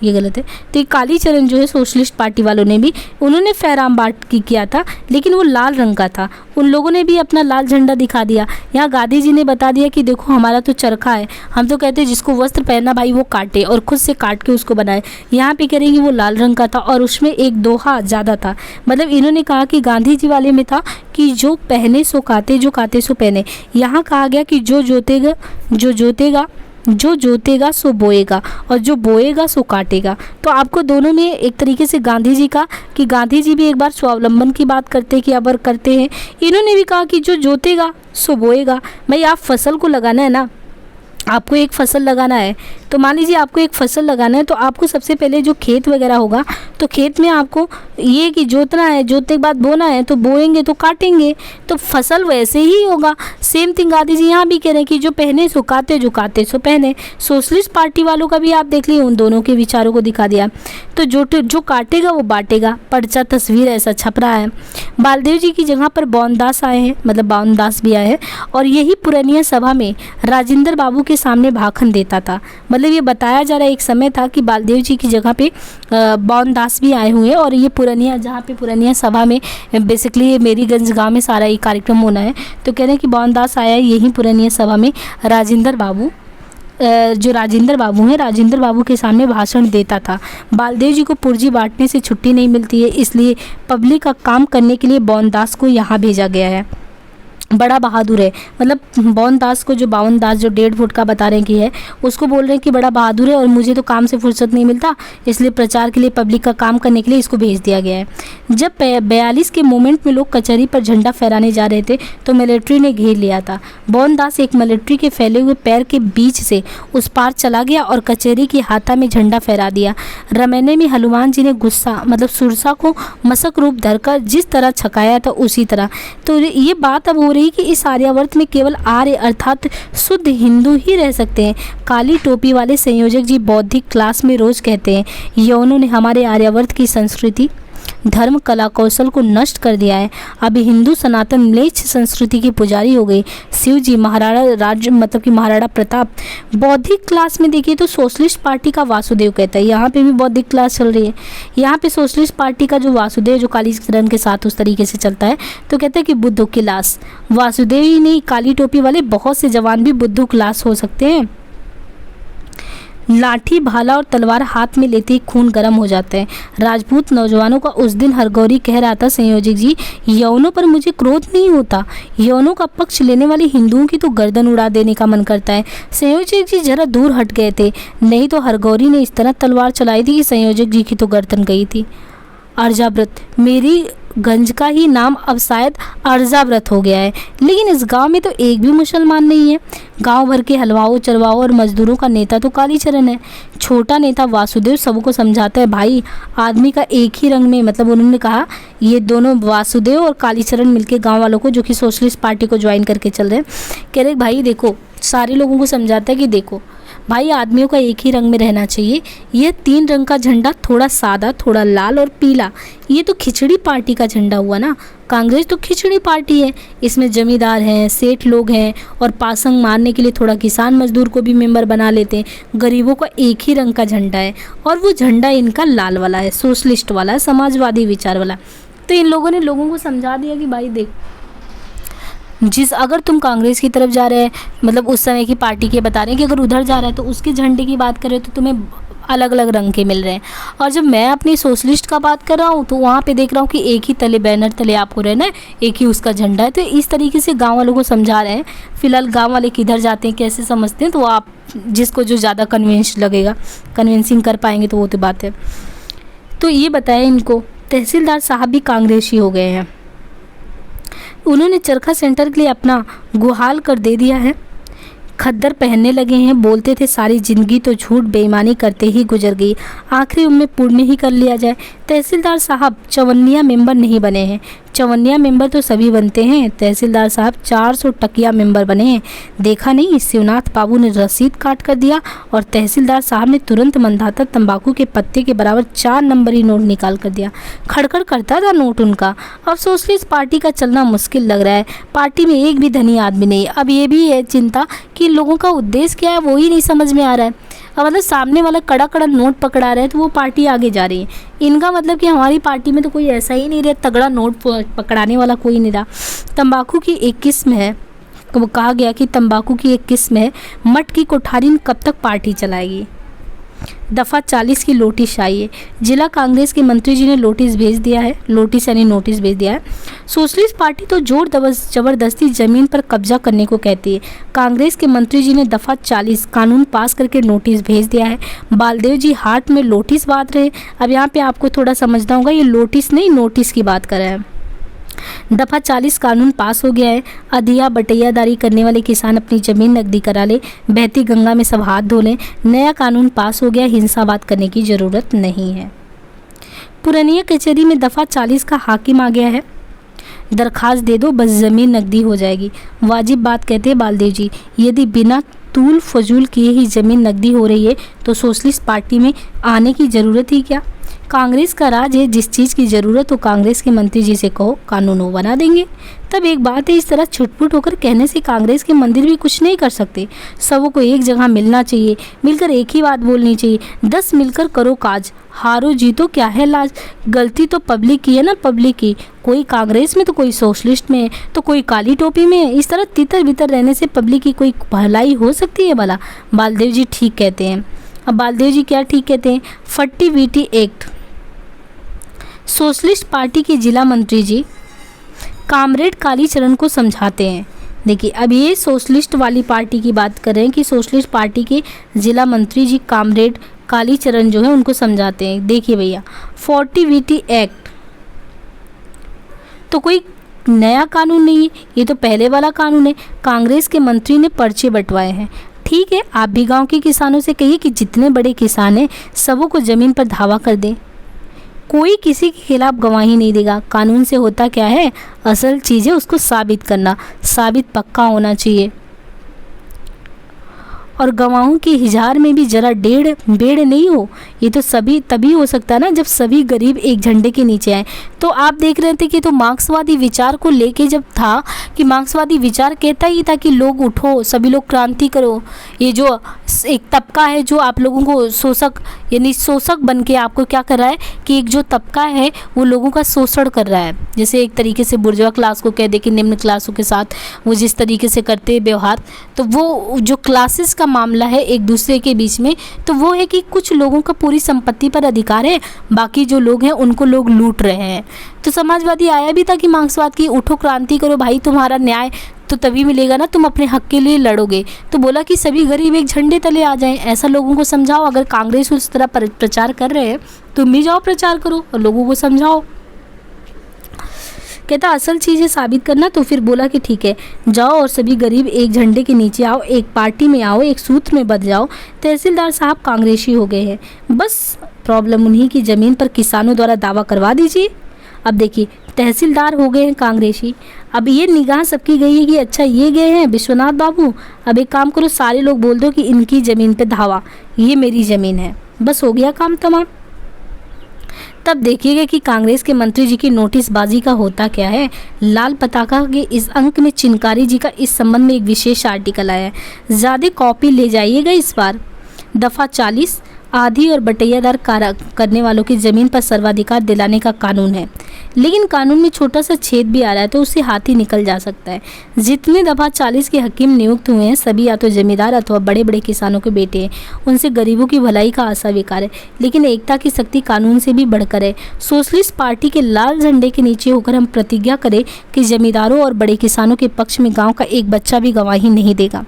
ये गलत है। तो ये कालीचरण जो है सोशलिस्ट पार्टी वालों ने भी, उन्होंने फहराम बाट की किया था, लेकिन वो लाल रंग का था। उन लोगों ने भी अपना लाल झंडा दिखा दिया। यहाँ गांधी जी ने बता दिया कि देखो हमारा तो चरखा है, हम तो कहते हैं जिसको वस्त्र पहना भाई वो काटे, और खुद से काट के उसको बनाए। यहाँ पे कह रहे हैं कि वो लाल रंग का था और उसमें एक दोहा ज़्यादा था। मतलब इन्होंने कहा कि गांधी जी वाले में था कि जो पहने सो काते, जो काते सो पहने। यहाँ कहा गया कि जो जोतेगा सो बोएगा, और जो बोएगा सो काटेगा। तो आपको दोनों में एक तरीके से गांधी जी का, कि गांधी जी भी एक बार स्वावलंबन की बात करते कि अब करते हैं, इन्होंने भी कहा कि जो जोतेगा सो बोएगा। भाई आप फसल को लगाना है ना, आपको एक फसल लगाना है, तो मान लीजिए आपको एक फसल लगाना है, तो आपको सबसे पहले जो खेत वगैरह होगा, तो खेत में आपको ये कि जोतना है, जोतने के बाद बोना है, तो बोएंगे तो काटेंगे, तो फसल वैसे ही होगा। सेम थिंग गांधी जी यहाँ भी कह रहे हैं कि जो पहने सो काते, जो काते सो पहने। सोशलिस्ट पार्टी वालों का भी आप देख लीजिए, उन दोनों के विचारों को दिखा दिया। तो जो काटेगा वो बांटेगा, पर्चा तस्वीर ऐसा छप रहा है। बालदेव जी की जगह पर बावनदास आए हैं, मतलब बावनदास भी आए हैं, और यही पुरानिया सभा में राजेंद्र बाबू के सामने भाखन देता था। मतलब ये बताया जा रहा है एक समय था कि बालदेव जी की जगह पे बावनदास भी आए हुए हैं, और ये पुरानिया, जहाँ पे पुरानिया सभा में बेसिकली मेरीगंज गांव में सारा ये कार्यक्रम होना है, तो कह रहे हैं कि बावनदास आया यही पुरानिया सभा में, राजेंद्र बाबू जो राजेंद्र बाबू हैं, राजेंद्र बाबू के सामने भाषण देता था। बालदेव जी को पुर्जी बांटने से छुट्टी नहीं मिलती है, इसलिए पब्लिक का काम करने के लिए बावनदास को यहाँ भेजा गया है। बड़ा बहादुर है, मतलब बावनदास को, जो बावनदास जो 1.5 फुट का बता रहे हैं कि है, उसको बोल रहे हैं कि बड़ा बहादुर है और मुझे तो काम से फुर्सत नहीं मिलता, इसलिए प्रचार के लिए, पब्लिक का काम करने के लिए इसको भेज दिया गया है। जब 42 के मोमेंट में लोग कचहरी पर झंडा फहराने जा रहे थे तो मिलिट्री ने घेर लिया था। बावनदास एक मिलिट्री के फैले हुए पैर के बीच से उस पार चला गया और कचहरी की हाथा में झंडा फहरा दिया। रमैने में हनुमान जी ने गुस्सा, मतलब सुरसा को मसक रूप धरकर जिस तरह छकाया था उसी तरह। तो ये बात अब हो रही कि इस आर्यावर्त में केवल आर्य अर्थात शुद्ध हिंदू ही रह सकते हैं। काली टोपी वाले संयोजक जी बौद्धिक क्लास में रोज कहते हैं, यवनों ने हमारे आर्यावर्त की संस्कृति, धर्म, कला, कौशल को नष्ट कर दिया है। अब हिंदू सनातन म्लेच्छ संस्कृति की पुजारी हो गई। शिव जी, महाराणा राज्य, मतलब कि महाराणा प्रताप। बौद्धिक क्लास में देखिए तो सोशलिस्ट पार्टी का वासुदेव कहता है, यहाँ पे भी बौद्धिक क्लास चल रही है। यहाँ पे सोशलिस्ट पार्टी का जो वासुदेव, जो कालीचरण के साथ उस तरीके से चलता है, तो कहता है कि बुद्धू क्लास। वासुदेव ही नहीं, काली टोपी वाले बहुत से जवान भी बुद्धू क्लास हो सकते हैं। लाठी भाला और तलवार हाथ में लेते ही खून गर्म हो जाता है। राजपूत नौजवानों का उस दिन हरगौरी कह रहा था, संयोजक जी यवनों पर मुझे क्रोध नहीं होता, यवनों का पक्ष लेने वाले हिंदुओं की तो गर्दन उड़ा देने का मन करता है। संयोजक जी जरा दूर हट गए थे, नहीं तो हरगौरी ने इस तरह तलवार चलाई थी कि संयोजक जी की तो गर्दन गई थी। अर्जाव्रत, मेरी गंज का ही नाम अब शायद अर्जाव्रत हो गया है, लेकिन इस गांव में तो एक भी मुसलमान नहीं है। गांव भर के हलवाओं चरवाओं और मजदूरों का नेता तो कालीचरण है। छोटा नेता वासुदेव सबको समझाता है, भाई आदमी का एक ही रंग में, मतलब उन्होंने कहा ये दोनों वासुदेव और कालीचरण मिलके गांव वालों को, जो कि सोशलिस्ट पार्टी को ज्वाइन करके चल रहे हैं, कह रहे भाई देखो, सारे लोगों को समझाता है कि देखो भाई आदमियों का एक ही रंग में रहना चाहिए। यह 3 रंग का झंडा, थोड़ा सादा, थोड़ा लाल और पीला, ये तो खिचड़ी पार्टी का झंडा हुआ ना। कांग्रेस तो खिचड़ी पार्टी है, इसमें जमींदार हैं, सेठ लोग हैं और पासंग मारने के लिए थोड़ा किसान मजदूर को भी मेंबर बना लेते हैं। गरीबों का एक ही रंग का झंडा है और वो झंडा इनका लाल वाला है, सोशलिस्ट वाला है, समाजवादी विचार वाला। तो इन लोगों ने लोगों को समझा दिया कि भाई देख, अगर तुम कांग्रेस की तरफ जा रहे हैं, मतलब उस समय की पार्टी के बता रहे हैं कि अगर उधर जा रहा है तो उसके झंडे की बात करें तो तुम्हें अलग अलग रंग के मिल रहे हैं, और जब मैं अपनी सोशलिस्ट का बात कर रहा हूँ तो वहाँ पे देख रहा हूँ कि एक ही तले बैनर तले आपको रहना है, एक ही उसका झंडा है। तो इस तरीके से गांव वालों को समझा रहे हैं। फिलहाल गांव वाले किधर जाते हैं, कैसे समझते हैं, तो आप जिसको जो ज़्यादा कन्विंस लगेगा, कन्विंसिंग कर पाएंगे तो वो तो बात है। तो ये बताया इनको, तहसीलदार साहब भी कांग्रेसी हो गए हैं। उन्होंने चरखा सेंटर के लिए अपना गुहाल कर दे दिया है। खद्दर पहनने लगे हैं, बोलते थे सारी जिंदगी तो झूठ बेईमानी करते ही गुजर गई, आखिरी उम्र पुण्य ही कर लिया जाए। तहसीलदार साहब चवन्निया मेंबर नहीं बने हैं। चवन्निया मेंबर तो सभी बनते हैं, तहसीलदार साहब 400 टकिया मेंबर बने हैं। देखा नहीं, शिवनाथ बाबू ने रसीद काट कर दिया और तहसीलदार साहब ने तुरंत मंदाता तंबाकू के पत्ते के बराबर 4 नंबरी नोट निकाल कर दिया। खड़खड़ करता था नोट उनका। अब सोशलिस्ट पार्टी का चलना मुश्किल लग रहा है, पार्टी में एक भी धनी आदमी नहीं। अब ये भी है चिंता कि लोगों का उद्देश्य क्या है वो ही नहीं समझ में आ रहा है। अब मतलब सामने वाला कड़ा कड़ा नोट पकड़ा रहा है तो वो पार्टी आगे जा रही है। इनका मतलब कि हमारी पार्टी में तो कोई ऐसा ही नहीं रहा, तगड़ा नोट पकड़ाने वाला कोई नहीं रहा। तंबाकू की एक किस्म है, वो कहा गया कि तंबाकू की एक किस्म है, मठ की कोठारी कब तक पार्टी चलाएगी। दफ़ा 40 की नोटिस आई है। जिला कांग्रेस के मंत्री जी ने नोटिस भेज दिया है, नोटिस यानी नोटिस भेज दिया है। सोशलिस्ट पार्टी तो जोर जबरदस्ती जमीन पर कब्जा करने को कहती है। कांग्रेस के मंत्री जी ने दफ़ा 40 कानून पास करके नोटिस भेज दिया है। बालदेव जी हाट में नोटिस बांट रहे। अब यहाँ पे आपको थोड़ा समझना होगा, ये नोटिस नहीं नोटिस की बात कर रहे हैं। दफ़ा 40 कानून पास हो गया है। अधिया बटैयादारी करने वाले किसान अपनी ज़मीन नकदी करा ले, बहती गंगा में सब हाथ धो लें। नया कानून पास हो गया, हिंसावाद करने की ज़रूरत नहीं है। पुरानी कचहरी में दफ़ा 40 का हाकिम आ गया है। दरखास्त दे दो, बस ज़मीन नकदी हो जाएगी। वाजिब बात कहते हैं बालदेव जी, यदि बिना तूल फजूल किए ही ज़मीन नकदी हो रही है तो सोशलिस्ट पार्टी में आने की ज़रूरत ही क्या। कांग्रेस का राज है, जिस चीज़ की ज़रूरत हो कांग्रेस के मंत्री जी से कहो, कानून वो बना देंगे। तब एक बात है, इस तरह छुटपुट होकर कहने से कांग्रेस के मंदिर भी कुछ नहीं कर सकते। सबों को एक जगह मिलना चाहिए, मिलकर एक ही बात बोलनी चाहिए। 10 मिलकर करो काज, हारो जीतो क्या है लाज। गलती तो पब्लिक की है ना, पब्लिक की। कोई कांग्रेस में तो कोई सोशलिस्ट में, तो कोई काली टोपी में। इस तरह तितर बितर रहने से पब्लिक की कोई भलाई हो सकती है भला। बालदेव जी ठीक कहते हैं। अब बालदेव जी क्या ठीक कहते हैं, फट्टी वीटी एक्ट। सोशलिस्ट पार्टी के जिला मंत्री जी कामरेड कालीचरण को समझाते हैं। देखिए अब ये सोशलिस्ट वाली पार्टी की बात कर रहे हैं कि सोशलिस्ट पार्टी के जिला मंत्री जी कामरेड कालीचरण जो है उनको समझाते हैं। देखिए भैया, 40 वीटी एक्ट तो कोई नया कानून नहीं है, ये तो पहले वाला कानून है। कांग्रेस के मंत्री ने पर्चे बंटवाए हैं। ठीक है, आप भी गांव के किसानों से कहिए कि जितने बड़े किसान हैं सबों को ज़मीन पर धावा कर दें। कोई किसी के खिलाफ गवाही नहीं देगा। कानून से होता क्या है, असल चीज़ है उसको साबित करना, साबित पक्का होना चाहिए। और गवाहों की हिजार में भी जरा बेड़ नहीं हो। ये तो सभी तभी हो सकता है ना जब सभी गरीब एक झंडे के नीचे आए। तो आप देख रहे थे कि तो मार्क्सवादी विचार को लेके जब था कि मार्क्सवादी विचार कहता ही था कि लोग उठो, सभी लोग क्रांति करो। ये जो एक तबका है जो आप लोगों को शोषक यानी शोषक बन के आपको क्या कर रहा है कि एक जो तबका है वो लोगों का शोषण कर रहा है। जैसे एक तरीके से बुर्जुआ क्लास को कह दे कि निम्न क्लासों के साथ वो जिस तरीके से करते हैं व्यवहार, तो वो जो क्लासेस का सा मामला है एक दूसरे के बीच में, तो वो है कि कुछ लोगों का पूरी संपत्ति पर अधिकार है, बाकी जो लोग हैं उनको लोग लूट रहे हैं। तो समाजवादी आया भी था कि मार्क्सवाद की उठो क्रांति करो भाई, तुम्हारा न्याय तो तभी मिलेगा ना, तुम अपने हक के लिए लड़ोगे। तो बोला कि सभी गरीब एक झंडे तले आ जाएं, ऐसा लोगों को समझाओ। अगर कांग्रेस उस तरह प्रचार कर रहे हैं तुम भी जाओ प्रचार करो और लोगों को समझाओ। कहता असल चीज़ें साबित करना, तो फिर बोला कि ठीक है जाओ और सभी गरीब एक झंडे के नीचे आओ, एक पार्टी में आओ, एक सूत्र में बंध जाओ। तहसीलदार साहब कांग्रेसी हो गए हैं, बस प्रॉब्लम उन्हीं की ज़मीन पर किसानों द्वारा दावा करवा दीजिए। अब देखिए तहसीलदार हो गए हैं कांग्रेसी, अब ये निगाह सबकी गई है कि अच्छा ये गए हैं विश्वनाथ बाबू, अब एक काम करो सारे लोग बोल दो कि इनकी ज़मीन पे धावा, ये मेरी ज़मीन है, बस हो गया काम तमाम। तब देखिएगा कि कांग्रेस के मंत्री जी की नोटिसबाजी का होता क्या है। लाल पताका के इस अंक में चिनकारी जी का इस संबंध में एक विशेष आर्टिकल आया है, ज़्यादा कॉपी ले जाइएगा इस बार। दफ़ा 40 आधी और बटैयादार करने वालों की ज़मीन पर सर्वाधिकार दिलाने का कानून है, लेकिन कानून में छोटा सा छेद भी आ रहा है तो उससे हाथी निकल जा सकता है। जितने दफ़ा 40 के हकीम नियुक्त हुए हैं सभी या तो जमींदार अथवा बड़े बड़े किसानों के बेटे हैं, उनसे गरीबों की भलाई का आशा बेकार है। लेकिन एकता की शक्ति कानून से भी बढ़कर है। सोशलिस्ट पार्टी के लाल झंडे के नीचे होकर हम प्रतिज्ञा करें कि जमींदारों और बड़े किसानों के पक्ष में गाँव का एक बच्चा भी गवाही नहीं देगा।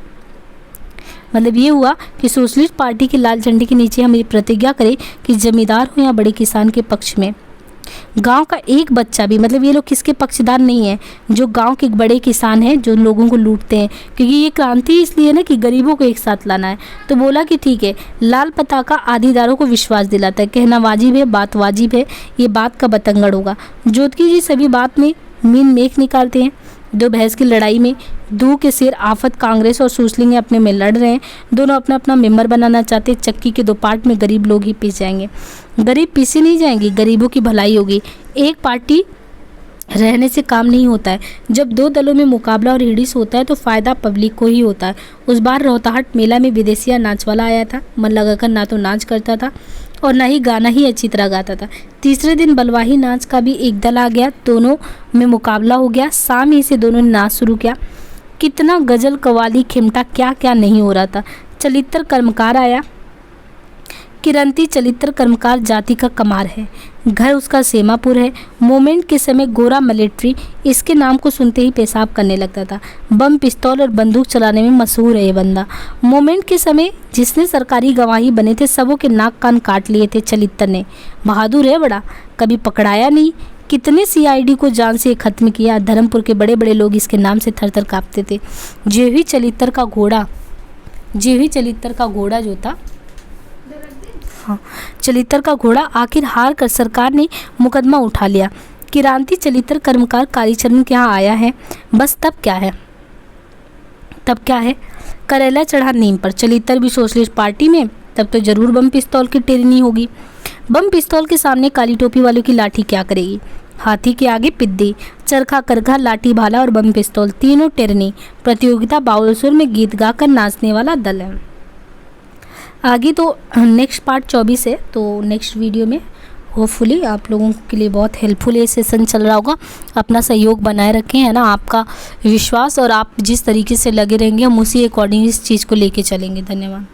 मतलब ये हुआ कि सोशलिस्ट पार्टी के लाल झंडे के नीचे हम ये प्रतिज्ञा करें कि जमींदार हो या बड़े किसान के पक्ष में गांव का एक बच्चा भी, मतलब ये लोग किसके पक्षदार नहीं है, जो गांव के बड़े किसान हैं जो लोगों को लूटते हैं, क्योंकि ये क्रांति इसलिए ना कि गरीबों को एक साथ लाना है। तो बोला कि ठीक है, लाल पताका आधीदारों को विश्वास दिलाता है, कहना वाजिब है, बात वाजिब है, ये बात का बतंगड़ होगा। ज्योतिकी जी सभी बात में मीन मेख निकालते हैं। दो भैंस की लड़ाई में दो के सिर आफत कांग्रेस और सूसलिंग अपने में लड़ रहे हैं, दोनों अपना अपना मेंबर बनाना चाहते हैं। चक्की के दो पार्ट में गरीब लोग ही पीस जाएंगे, गरीब पीसे नहीं जाएंगे, गरीबों की भलाई होगी। एक पार्टी रहने से काम नहीं होता है। जब दो दलों में मुकाबला और हिड़िस होता है तो फ़ायदा पब्लिक को ही होता है। उस बार रोहताहट मेला में विदेशिया नाच वाला आया था, मन लगाकर ना तो नाच करता था और ना ही गाना ही अच्छी तरह गाता था। तीसरे दिन बलवाही नाच का भी एक दल आ गया, दोनों में मुकाबला हो गया। शाम ही से दोनों ने नाच शुरू किया। कितना गज़ल कवाली खिमटा क्या क्या नहीं हो रहा था। चलित्र कर्मकार आया। किरंती चलित्र कर्मकार जाति का कमार है, घर उसका सेमापुर है। मोमेंट के समय गोरा मिलिट्री इसके नाम को सुनते ही पेशाब करने लगता था। बम पिस्तौल और बंदूक चलाने में मशहूर है ये बंदा। मोमेंट के समय जिसने सरकारी गवाही बने थे सबों के नाक कान काट लिए थे चलित्र ने। बहादुर है बड़ा, कभी पकड़ाया नहीं। कितने सीआईडी को जान से ख़त्म किया। धर्मपुर के बड़े बड़े लोग इसके नाम से थर थर काँपते थे। जेवी चलित्र का घोड़ा जो था, हाँ, चलित्र का घोड़ा आखिर हार कर सरकार ने मुकदमा उठा लिया। किरांती चलित्र कर्मकार कालीचरण के यहाँ आया है। बस तब क्या है, करेला चढ़ा नीम पर। चलित्र भी सोशलिस्ट पार्टी में, तब तो जरूर बम पिस्तौल की टेरनी होगी। बम पिस्तौल के सामने काली टोपी वालों की लाठी क्या करेगी। हाथी के आगे पिद्दी, चरखा करघा, लाठी भाला और बम पिस्तौल तीनों टेरनी। प्रतियोगिता बाउल सुर में गीत गाकर नाचने वाला दल है। आगे तो नेक्स्ट पार्ट 24 है, तो नेक्स्ट वीडियो में होपफुली आप लोगों के लिए बहुत हेल्पफुल ये सेशन चल रहा होगा। अपना सहयोग बनाए रखें, है ना, आपका विश्वास और आप जिस तरीके से लगे रहेंगे हम उसी अकॉर्डिंग इस चीज़ को लेके चलेंगे। धन्यवाद।